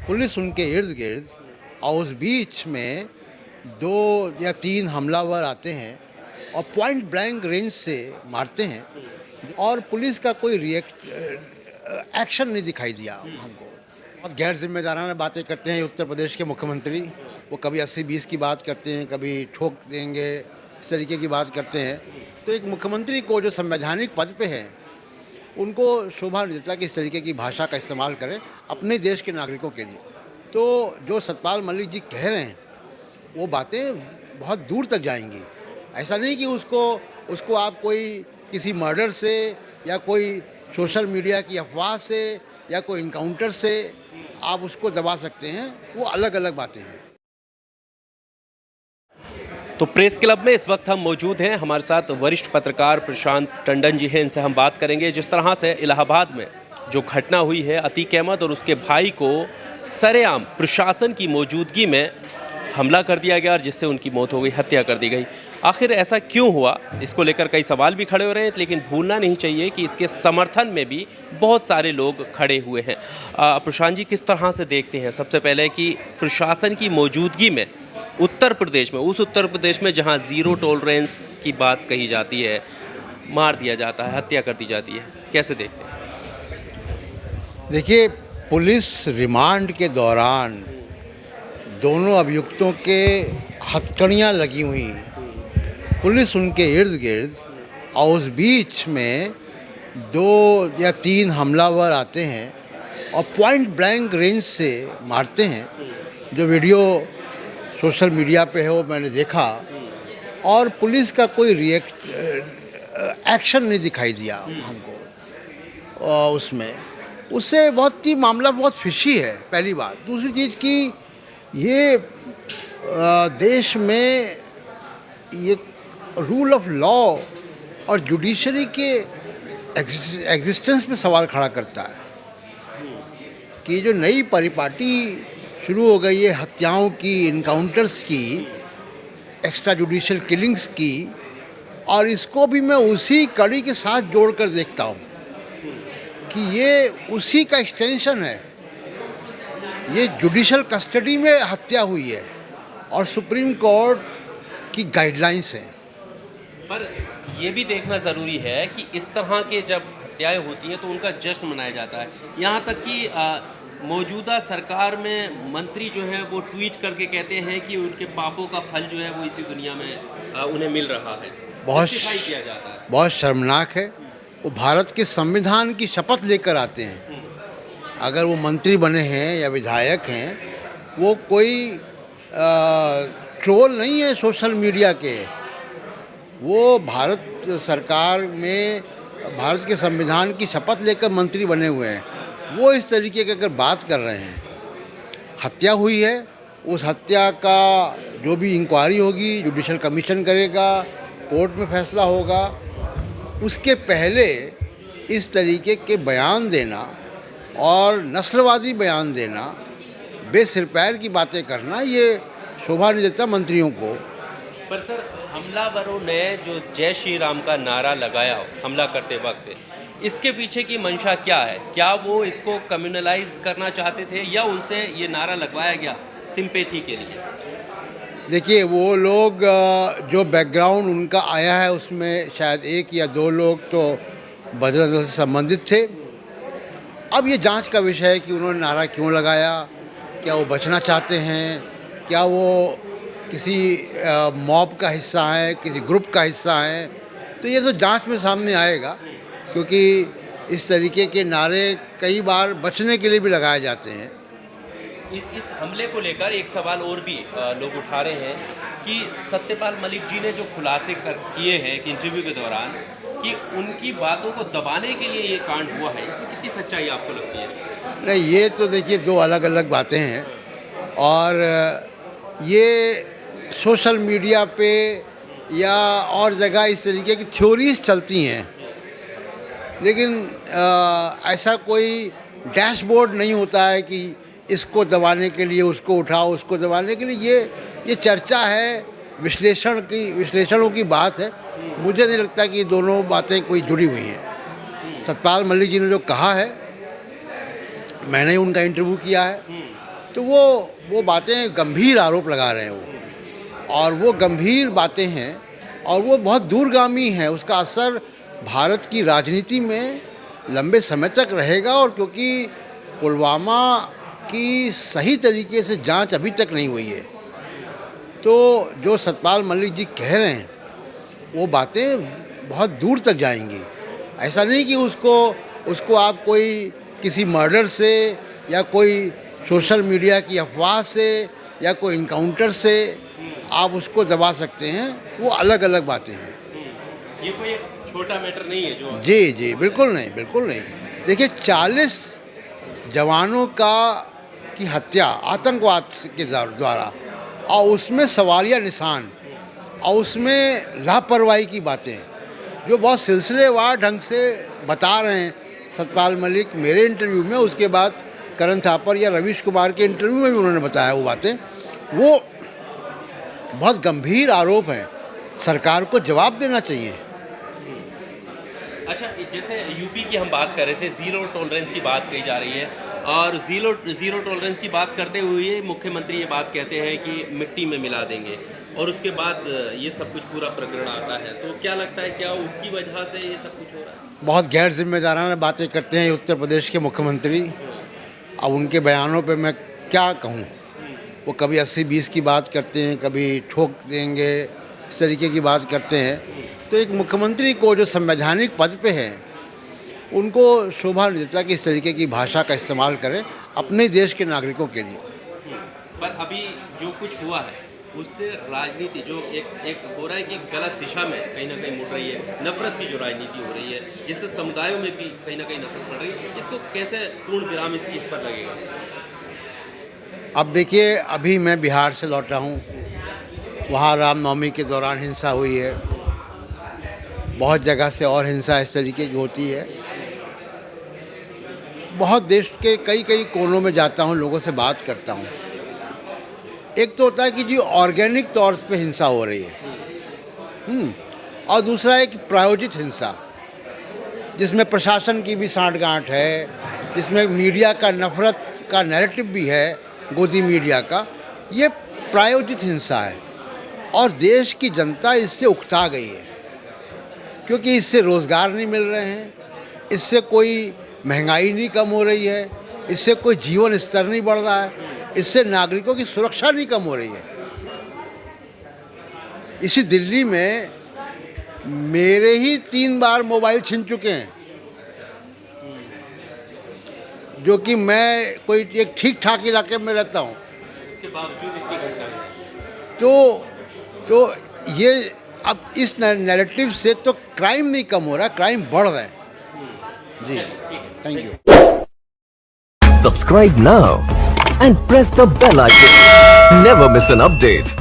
Police उनके इर्द गिर्द और उस बीच में 2 या 3 हमलावर आते हैं और पॉइंट ब्लैंक रेंज से मारते हैं और पुलिस का कोई एक्शन नहीं दिखाई दिया हमको। बहुत गैर जिम्मेदाराना बातें करते हैं उत्तर प्रदेश के मुख्यमंत्री। वो कभी 80-20 की बात करते हैं, कभी ठोक देंगे, इस तरीके की बात करते हैं। तो एक मुख्यमंत्री को जो संवैधानिक पद पे है उनको शोभा नहीं देता कि इस तरीके की भाषा का इस्तेमाल करें अपने देश के नागरिकों के लिए। तो जो सतपाल मलिक जी कह रहे हैं वो बातें बहुत दूर तक जाएंगी। ऐसा नहीं कि उसको आप कोई किसी मर्डर से या कोई सोशल मीडिया की अफवाह से या कोई इनकाउंटर से आप उसको दबा सकते हैं। वो अलग अलग बातें हैं। तो प्रेस क्लब में इस वक्त हम मौजूद हैं। हमारे साथ वरिष्ठ पत्रकार प्रशांत टंडन जी हैं। इनसे हम बात करेंगे जिस तरह से इलाहाबाद में जो घटना हुई है, अतीक अहमद और उसके भाई को सरेआम प्रशासन की मौजूदगी में हमला कर दिया गया और जिससे उनकी मौत हो गई, हत्या कर दी गई। आखिर ऐसा क्यों हुआ, इसको लेकर कई सवाल भी खड़े हो रहे हैं। लेकिन भूलना नहीं चाहिए कि इसके समर्थन में भी बहुत सारे लोग खड़े हुए हैं। प्रशांत जी, किस तरह से देखते हैं सबसे पहले कि प्रशासन की मौजूदगी में उत्तर प्रदेश में, उस उत्तर प्रदेश में जहां ज़ीरो टॉलरेंस की बात कही जाती है, मार दिया जाता है, हत्या कर दी जाती है, कैसे देखते हैं? देखिए, पुलिस रिमांड के दौरान दोनों अभियुक्तों के हथकड़ियाँ लगी हुई, पुलिस उनके इर्द गिर्द और उस बीच में 2 या 3 हमलावर आते हैं और पॉइंट ब्लैंक रेंज से मारते हैं। जो वीडियो सोशल मीडिया पे है वो मैंने देखा और पुलिस का कोई एक्शन नहीं दिखाई दिया हमको। और उससे बहुत ही मामला बहुत फिशी है, पहली बात। दूसरी चीज़ कि ये देश में ये रूल ऑफ लॉ और जुडिशरी के एग्जिस्टेंस पे सवाल खड़ा करता है कि जो नई परिपाटी शुरू हो गई है हत्याओं की, इनकाउंटर्स की, एक्स्ट्रा जुडिशियल किलिंग्स की, और इसको भी मैं उसी कड़ी के साथ जोड़कर देखता हूँ कि ये उसी का एक्सटेंशन है। ये जुडिशियल कस्टडी में हत्या हुई है और सुप्रीम कोर्ट की गाइडलाइंस हैं। पर ये भी देखना ज़रूरी है कि इस तरह के जब हत्याएं होती हैं तो उनका जश्न मनाया जाता है। यहाँ तक कि मौजूदा सरकार में मंत्री जो है वो ट्वीट करके कहते हैं कि उनके पापों का फल जो है वो इसी दुनिया में उन्हें मिल रहा है, किया जाता है। बहुत शर्मनाक है। वो भारत के संविधान की शपथ लेकर आते हैं। अगर वो मंत्री बने हैं या विधायक हैं, वो कोई ट्रोल नहीं है सोशल मीडिया के। वो भारत सरकार में भारत के संविधान की शपथ लेकर मंत्री बने हुए हैं। वो इस तरीके की अगर बात कर रहे हैं, हत्या हुई है, उस हत्या का जो भी इंक्वायरी होगी जुडिशल कमीशन करेगा, कोर्ट में फैसला होगा। उसके पहले इस तरीके के बयान देना और नस्लवादी बयान देना, बेसिरपैर की बातें करना, ये शोभा नहीं देता मंत्रियों को। पर सर, हमलावरों ने जो जय श्री राम का नारा लगाया हमला करते वक्त, इसके पीछे की मंशा क्या है? क्या वो इसको कम्युनलाइज करना चाहते थे या उनसे ये नारा लगवाया गया सिंपैथी के लिए? देखिए, वो लोग जो बैकग्राउंड उनका आया है उसमें शायद 1 या 2 लोग तो बजरंग दल से संबंधित थे। अब ये जांच का विषय है कि उन्होंने नारा क्यों लगाया, क्या वो बचना चाहते हैं, क्या वो किसी मॉब का हिस्सा है, किसी ग्रुप का हिस्सा है। तो ये तो जांच में सामने आएगा, क्योंकि इस तरीके के नारे कई बार बचने के लिए भी लगाए जाते हैं। इस हमले को लेकर एक सवाल और भी लोग उठा रहे हैं कि सत्यपाल मलिक जी ने जो खुलासे किए हैं कि इंटरव्यू के दौरान कि उनकी बातों को दबाने के लिए ये कांड हुआ है, इसमें कितनी सच्चाई आपको लगती है? नहीं, ये तो देखिए 2 अलग अलग बातें हैं। और ये सोशल मीडिया पे या और जगह इस तरीके की थ्योरीज चलती हैं, लेकिन ऐसा कोई डैशबोर्ड नहीं होता है कि इसको दबाने के लिए उसको उठाओ, उसको दबाने के लिए। ये चर्चा है, विश्लेषणों की बात है। मुझे नहीं लगता कि ये दोनों बातें कोई जुड़ी हुई हैं। सतपाल मलिक जी ने जो कहा है, मैंने उनका इंटरव्यू किया है तो वो बातें गंभीर आरोप लगा रहे हैं वो, और वो गंभीर बातें हैं और वो बहुत दूरगामी हैं। उसका असर भारत की राजनीति में लंबे समय तक रहेगा, और क्योंकि पुलवामा की सही तरीके से जांच अभी तक नहीं हुई है, तो जो सतपाल मलिक जी कह रहे हैं वो बातें बहुत दूर तक जाएंगी। ऐसा नहीं कि उसको आप कोई किसी मर्डर से या कोई सोशल मीडिया की अफवाह से या कोई इनकाउंटर से आप उसको दबा सकते हैं, वो अलग अलग बातें हैं। ये कोई छोटा मैटर नहीं है जो। जी जी, बिल्कुल नहीं, बिल्कुल नहीं। देखिए, 40 जवानों की हत्या आतंकवाद के द्वारा, और उसमें सवालिया निशान, और उसमें लापरवाही की बातें जो बहुत सिलसिलेवार ढंग से बता रहे हैं सतपाल मलिक मेरे इंटरव्यू में, उसके बाद करण थापर या रवीश कुमार के इंटरव्यू में भी उन्होंने बताया वो बातें, वो बहुत गंभीर आरोप हैं। सरकार को जवाब देना चाहिए। अच्छा, जैसे यूपी की हम बात कर रहे थे, ज़ीरो टॉलरेंस की बात कही जा रही है, और ज़ीरो टॉलरेंस की बात करते हुए मुख्यमंत्री ये बात कहते हैं कि मिट्टी में मिला देंगे, और उसके बाद ये सब कुछ पूरा प्रकरण आता है। तो क्या लगता है, क्या उसकी वजह से ये सब कुछ हो रहा है? बहुत गैर जिम्मेदाराना बातें करते हैं उत्तर प्रदेश के मुख्यमंत्री। अब उनके बयानों पे मैं क्या कहूँ, वो कभी 80-20 की बात करते हैं, कभी ठोक देंगे, इस तरीके की बात करते हैं। तो एक मुख्यमंत्री को जो संवैधानिक पद पे है, उनको शोभा नहीं देता कि इस तरीके की भाषा का इस्तेमाल करें अपने देश के नागरिकों के लिए। पर अभी जो कुछ हुआ है उससे राजनीति जो एक हो रहा है कि गलत दिशा में कहीं ना कहीं मुड़ रही है, नफरत की जो राजनीति हो रही है, जिससे समुदायों में भी कहीं ना कहीं नफरत बढ़ रही है, इसको कैसे पूर्ण विराम इस चीज़ पर लगेगा? अब देखिए, अभी मैं बिहार से लौटा हूँ, वहाँ रामनवमी के दौरान हिंसा हुई है, बहुत जगह से और हिंसा इस तरीके की होती है। बहुत देश के कई कोनों में जाता हूँ, लोगों से बात करता हूँ। एक तो होता है कि जी ऑर्गेनिक तौर पे हिंसा हो रही है, और दूसरा एक प्रायोजित हिंसा, जिसमें प्रशासन की भी सांठ-गांठ है, जिसमें मीडिया का नफरत का नैरेटिव भी है, गोदी मीडिया का। ये प्रायोजित हिंसा है, और देश की जनता इससे उकता गई है, क्योंकि इससे रोज़गार नहीं मिल रहे हैं, इससे कोई महंगाई नहीं कम हो रही है, इससे कोई जीवन स्तर नहीं बढ़ रहा है, इससे नागरिकों की सुरक्षा नहीं कम हो रही है। इसी दिल्ली में मेरे ही 3 बार मोबाइल छीन चुके हैं, जो कि मैं कोई एक ठीक ठाक इलाके में रहता हूँ। इसके बावजूद इतनी घटना है। तो ये अब इस नैरेटिव से तो क्राइम नहीं कम हो रहा, क्राइम बढ़ रहा है। जी, thank you. Subscribe now and press the bell icon. Never miss an update.